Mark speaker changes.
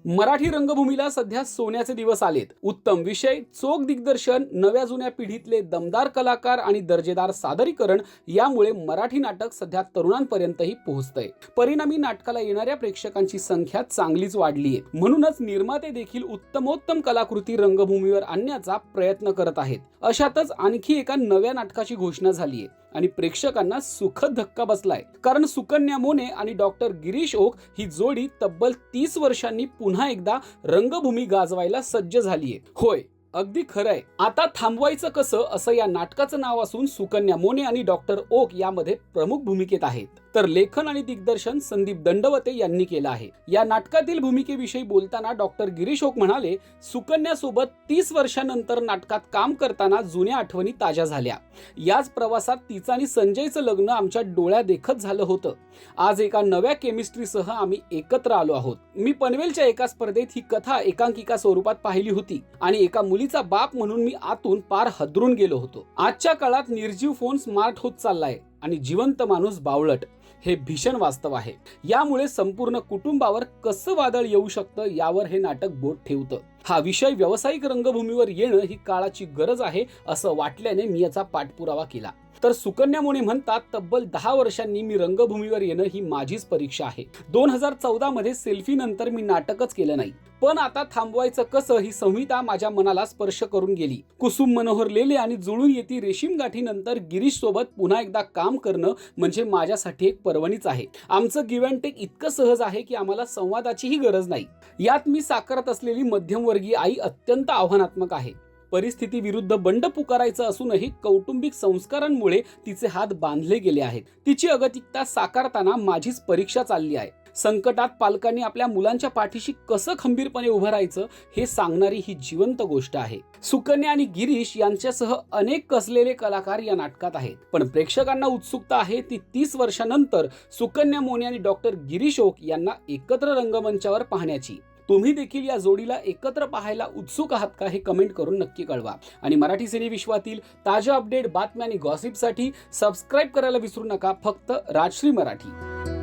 Speaker 1: मराठी रंगभूमीला सध्या सोन्याचे दिवस आलेत। उत्तम विषय, चोख दिग्दर्शन, नव्या जुन्या पिढीतले दमदार कलाकार आणि दर्जेदार सादरीकरण यामुळे मराठी नाटक सध्या तरुणांपर्यंतही पोहोचतंय। परिणामी नाटकाला येणाऱ्या प्रेक्षकांची संख्या चांगलीच वाढलीये। म्हणूनच निर्माते देखील उत्तमोत्तम कलाकृती रंगभूमीवर आणण्याचा प्रयत्न करत आहेत। अशातच आणखी एका नव्या नाटकाची घोषणा झालीये आणि प्रेक्षकांना सुखद धक्का बसलाय। कारण सुकन्या मोने आणि डॉक्टर गिरीश ओक ही जोडी तब्बल 30 वर्षांनी पुन्हा एकदा रंगभूमी गाजवायला सज्ज झालीये। होय, अगदी खरंय। आता थांबवायचं कसं असं या नाटकाचं नाव असून सुकन्या मोने आणि डॉक्टर ओक यामध्ये प्रमुख भूमिकेत आहेत। तर लेखन आणि दिग्दर्शन संदीप दंडवते यांनी केलं आहे। या नाटकातील भूमिकेविषयी बोलताना डॉक्टर गिरीश ओक म्हणाले, सुकन्या सोबत 30 वर्षांनंतर नाटकात काम करताना जुन्या आठवणी ताज्या झाल्या। याच प्रवासात तिचं आणि संजयचं लग्न आमच्या डोळ्या देखत झालं होतं। आज एका नव्या केमिस्ट्रीसह आम्ही एकत्र आलो आहोत। मी पनवेलच्या एका स्पर्धेत ही कथा एकांकिका स्वरूपात पाहिली होती आणि एका मुलीचा बाप म्हणून मी आतून पार हादरून गेलो होतो। आजच्या काळात निर्जीव फोन स्मार्ट होत चाललाय आणि जिवंत माणूस बावळट, हे भीषण वास्तव आहे। यामुळे संपूर्ण कुटुंबावर कसं वादळ येऊ शकतं यावर हे नाटक बोट ठेवतं। हा विषय व्यावसायिक रंगभूमीवर येणं ही काळाची गरज आहे असं वाटल्याने मी याचा पाठपुरावा केला। तर सुकन्या मोने म्हणतात, तब्बल 10 वर्षांनी मी रंगभूमीवर येणं ही माझीच परीक्षा आहे। 2014 मध्ये सेल्फी नंतर मी नाटकच केलं नाही, पण आता थांबवायचं कसं ही संहिता माझ्या मनाला स्पर्श करून गेली। कुसुम मनोहर लेले आणि जुळून येती रेशीम गाठी नंतर गिरीश सोबत पुन्हा एकदा काम करणं म्हणजे माझ्यासाठी एक पर्वणीच आहे। आमचं गिव्ह अँड टेक इतकं सहज आहे की आम्हाला संवादाचीही गरज नाही। यात मी साकारत असलेली मध्यमवर्गीय आई अत्यंत आव्हानात्मक आहे। परिस्थिती विरुद्ध बंड पुकारायचं असूनही कौटुंबिक संस्कारांमुळे तिचे हात बांधले गेले आहेत। तिची अगतिकता साकारताना माझीच परीक्षा चालली आहे। संकटात पालकांनी आपल्या मुलांच्या पाठीशी कसं खंबीरपणे उभं राहायचं हे सांगणारी ही जिवंत गोष्ट आहे। सुकन्या आणि गिरीश यांच्यासह अनेक कसलेले कलाकार या नाटकात आहेत, पण प्रेक्षकांना उत्सुकता आहे ती 30 वर्षांनंतर सुकन्या मोने आणि डॉक्टर गिरीश ओक यांना एकत्र रंगमंचावर पाहण्याची। तुम्ही देखील या जोडीला एकत्र पाहायला उत्सुक आहात का हे कमेंट करून नक्की कळवा। आणि मराठी सिने विश्वातील ताज्या अपडेट, बातम्या आणि गॉसिपसाठी सबस्क्राईब करायला विसरू नका, फक्त राजश्री मराठी।